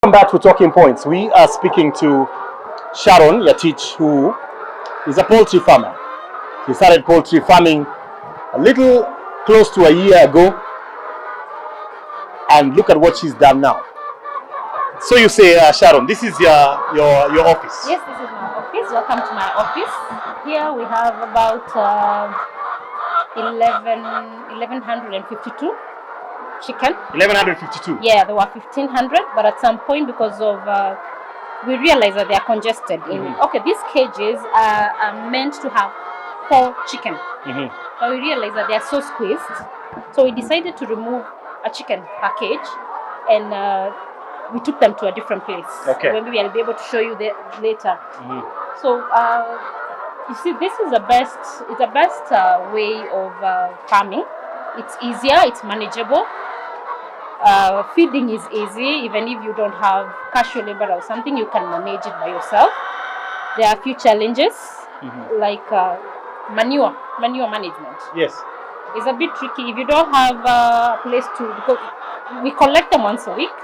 Welcome back to Talking Points. We are speaking to Sharon Yatich, who is a poultry farmer. She started poultry farming a little close to a year ago, and look at what she's done now. So you say, Sharon, this is your office? Yes, this is my office. Welcome to my office. Here we have about 1152 chicken. 1152? Yeah, there were 1500, but at some point, because of we realized that they are congested. Okay, these cages are meant to have 4 chicken, but we realized that they are so squeezed, so we decided to remove a chicken per cage, and we took them to a different place. Okay. Maybe I'll be able to show you that later. So you see, this is the best. It's the best way of farming. It's easier. It's manageable. Feeding is easy. Even if you don't have casual labor or something, you can manage it by yourself. There are a few challenges, like manure management. Yes. It's a bit tricky if you don't have a place to, because we collect them once a week.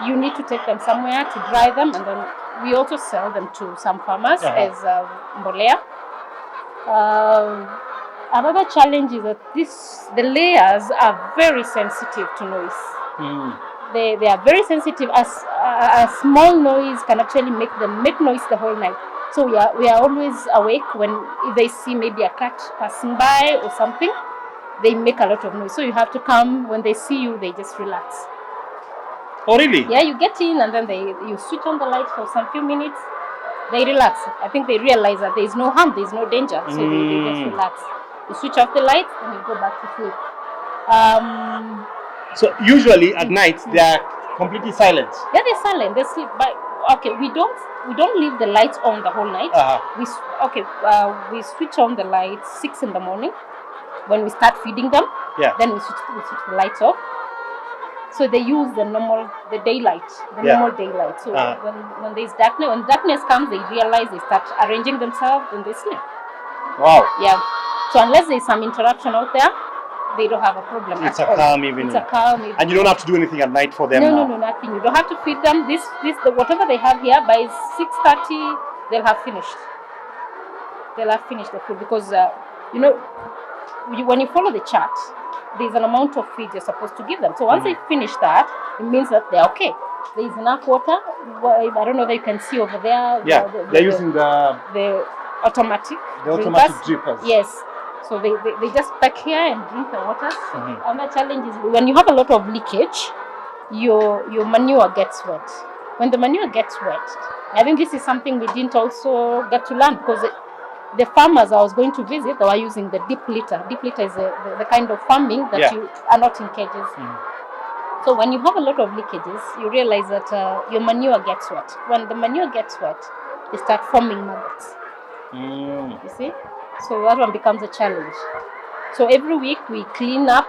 You need to take them somewhere to dry them, and then we also sell them to some farmers as mbolea. Another challenge is that the layers are very sensitive to noise. They are very sensitive. A small noise can actually make them make noise the whole night. So we are always awake if they see maybe a cat passing by or something. They make a lot of noise. So you have to come. When they see you, they just relax. Oh, really? Yeah, you get in and then you switch on the light for some few minutes. They relax. I think they realize that there is no harm, there is no danger, so they just relax. You switch off the lights and you go back to sleep. So usually at night they are completely silent. Yeah, they're silent. They sleep. But okay, we don't leave the lights on the whole night. We switch on the lights 6 in the morning when we start feeding them. Yeah. Then we switch the lights off. So they use the normal daylight. So when there's darkness, when darkness comes, they realize, they start arranging themselves, and they sleep. Wow. Yeah. So unless there's some interaction out there, they don't have a problem. It's a calm evening. And you don't have to do anything at night for them. No, nothing. You don't have to feed them. Whatever they have here, by 6:30 they'll have finished. They'll have finished the food, because when you follow the chart, there's an amount of feed you're supposed to give them. So once they finish that, it means that they're okay. There is enough water. I don't know if you can see over there. Yeah, they're using the automatic drippers. Yes. So they just pack here and drink the water. Another challenge is when you have a lot of leakage, your manure gets wet. When the manure gets wet, I think this is something we didn't also get to learn, because the farmers I was going to visit, they were using the deep litter. Deep litter is the kind of farming that you are not in cages. So when you have a lot of leakages, you realize that your manure gets wet. When the manure gets wet, they start forming maggots. You see? So that one becomes a challenge. So every week we clean up.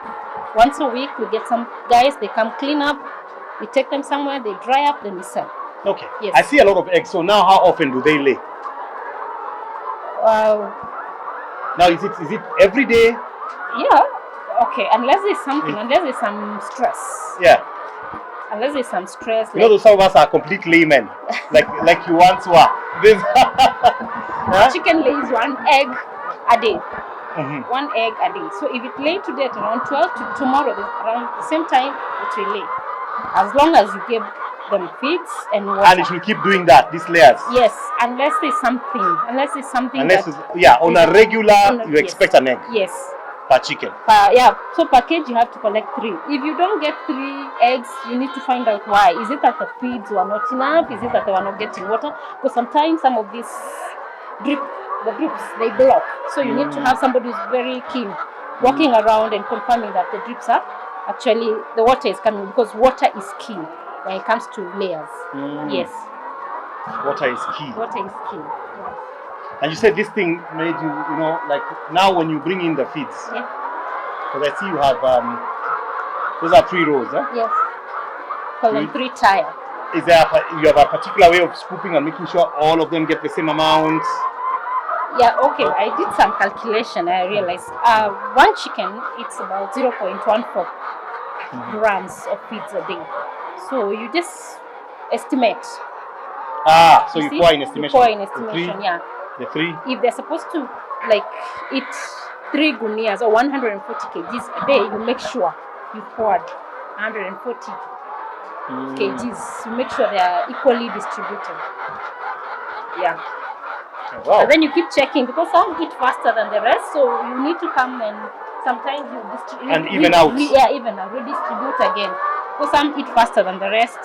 Once a week we get some guys, they come clean up. We take them somewhere, they dry up, then we sell. Okay. Yes. I see a lot of eggs. So now how often do they lay? Now is it every day? Yeah. Okay. Unless there's something, unless there's some stress. Yeah. Unless there's some stress. You know, some of us are complete laymen, like you once were. Chicken lays 1 egg a day. 1 egg a day. So if it lay today at around 12, tomorrow around the same time it will lay. As long as you give them feeds and water. And it will keep doing that, these layers? Yes, unless there's something. On a regular, you expect an egg? Yes. Per chicken? So per cage you have to collect 3. If you don't get 3 eggs, you need to find out why. Is it that the feeds were not enough? Is it that they were not getting water? Because sometimes some of these drips, they block. So you need to have somebody who's very keen, walking around and confirming that the drips are actually, the water is coming, because water is key when it comes to layers. Yes. Water is key. Water is key. Yeah. And you said this thing made you, like now when you bring in the feeds. Yeah. Because I see you have, those are 3 rows, huh? Yes. Call them 3 tire. Is there you have a particular way of scooping and making sure all of them get the same amount? Yeah, okay. I did some calculation. I realized 1 chicken, it's about 0.14 grams of feeds a day. So you just estimate. So you see? pour in estimation. You pour in The estimation, three- yeah. The 3. If they're supposed to like eat 3 gunias or 140 kgs a day, you make sure you poured 140 kgs. You make sure they are equally distributed. Yeah. Wow. And then you keep checking because some eat faster than the rest, so you need to come and sometimes you distribute And even out. even out, redistribute again. Because some eat faster than the rest.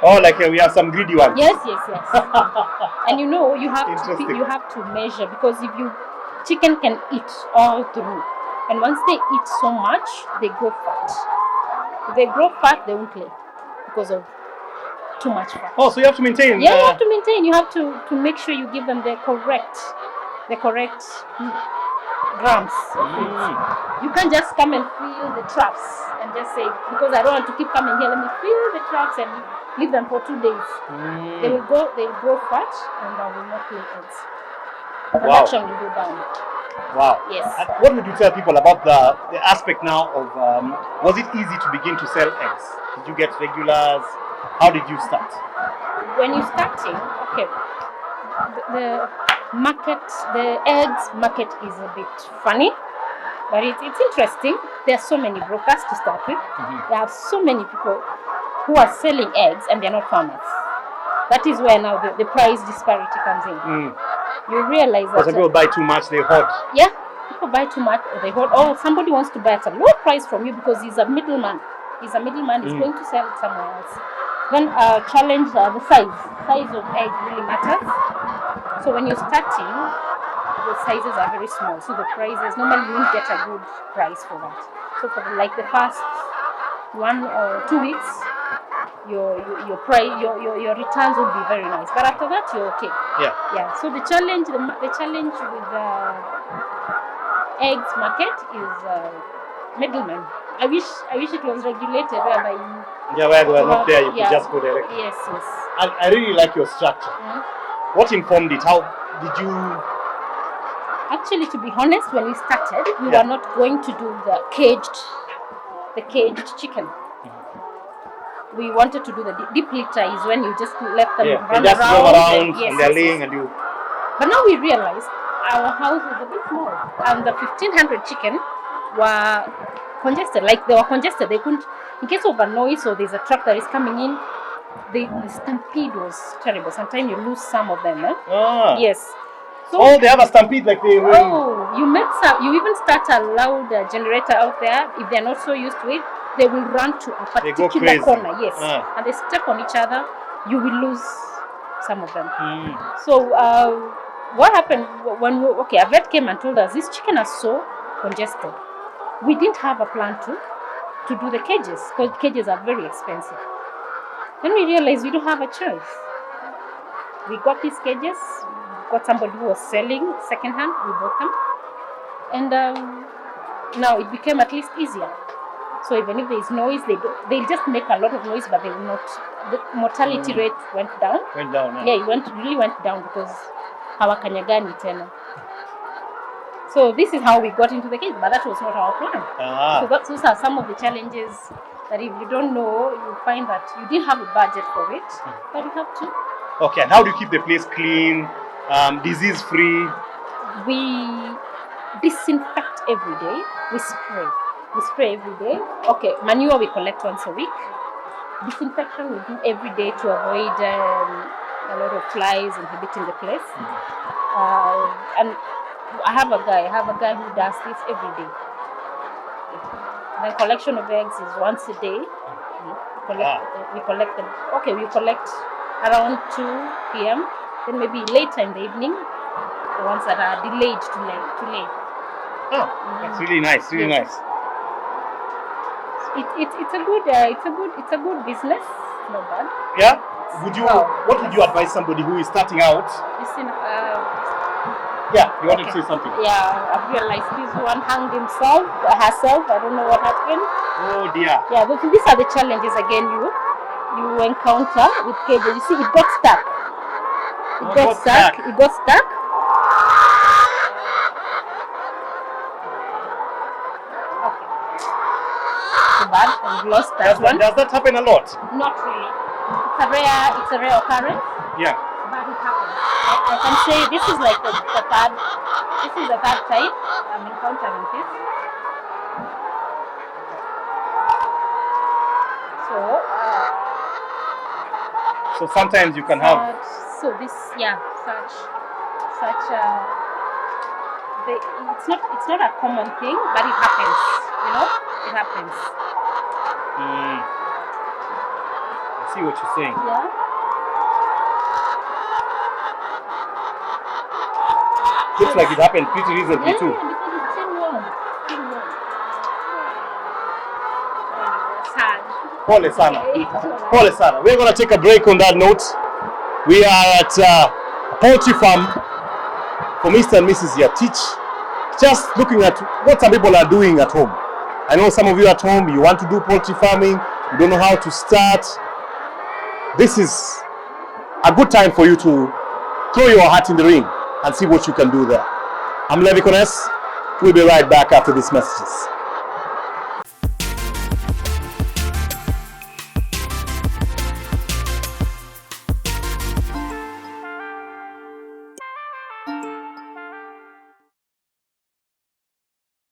Oh, like we have some greedy ones. Yes. And you know you have Interesting. to measure, because if chicken can eat all through, and once they eat so much, they grow fat. If they grow fat, they won't lay because of too much fat. Oh, so you have to maintain. Yeah, you have to maintain. You have to make sure you give them the correct grams of feed. You can't just come and fill the traps and just say, because I don't want to keep coming here, let me fill the traps and leave them for 2 days. They will grow fat and they will not lay eggs. Production will go down. Wow. Yes. And what would you tell people about the aspect now of, was it easy to begin to sell eggs? Did you get regulars? How did you start? When you're starting, okay, the eggs market is a bit funny, but it's interesting. There are so many brokers to start with. There are so many people who are selling eggs and they're not farmers. That is where now the price disparity comes in. You realize that Because people buy too much, they hoard. Yeah, people buy too much or they hoard. Or somebody wants to buy at a low price from you because he's a middleman. He's going to sell it somewhere else. Then challenge the size. Size of egg really matters. So when you're starting, the sizes are very small. So the prices, normally you won't get a good price for that. So for the first 1 or 2 weeks, your returns will be very nice. But after that, you're okay. Yeah. So the challenge with the eggs market is middlemen. I wish it was regulated whereby where they were not there, you could just go directly. Yes. I really like your structure. What informed it? How did you? Actually, to be honest, when we started, we were not going to do the caged chicken. We wanted to do the deep litter, is when you just let them run just around. And they're laying and you. But now we realized our house is a bit small, and the 1,500 chicken were congested. Like they were congested. They couldn't, in case of a noise or there's a truck that is coming in, the stampede was terrible. Sometimes you lose some of them. Yes. So, they have a stampede like they will. Oh, you even start a loud generator out there. If they're not so used to it, they will run to a particular corner. Yes. And they step on each other. You will lose some of them. So what happened when a vet came and told us these chicken are so congested. We didn't have a plan to do the cages, because cages are very expensive. Then we realized we don't have a choice. We got these cages. We got somebody who was selling secondhand. We bought them, and now it became at least easier. So even if there is noise, they'll just make a lot of noise, but they will not. The mortality rate went down. Yeah, it really went down because hawakanyagani tena. So this is how we got into the cage, but that was not our plan. So those are some of the challenges that if you don't know, you find that you didn't have a budget for it, but you have to. Okay, and how do you keep the place clean, disease-free? We disinfect every day. We spray every day. Okay, manure we collect once a week. Disinfection we do every day to avoid a lot of flies inhabiting the place. And I have a guy who does this every day. The collection of eggs is once a day. We collect them. Okay, we collect around 2 p.m. Then maybe later in the evening, the ones that are delayed to lay. Oh, that's really nice. Really nice. It's a good business. Not bad. Yeah. What would you advise somebody who is starting out? Listen, you wanted to say something. Yeah, I've realized this one hanged herself. I don't know what happened. Oh dear. Yeah, these are the challenges again you encounter with cages. You see, it got stuck. It got stuck. Okay. Too bad. I've lost that one. Does that happen a lot? Not really. It's a rare occurrence, Yeah. but it happens. I can say this is like the third time I'm encountering this. So sometimes you can have. So this, yeah, such it's not a common thing, but it happens. You know, it happens. I see what you're saying. Yeah. Looks like it happened pretty recently too. Yeah, because it's still warm. Sad. Pole sana. Pole sana. We're going to take a break on that note. We are at a poultry farm for Mr. and Mrs. Yatich. Just looking at what some people are doing at home. I know some of you at home, you want to do poultry farming, you don't know how to start. This is a good time for you to throw your hat in the ring and see what you can do there. I'm Levi Kones. We'll be right back after these messages.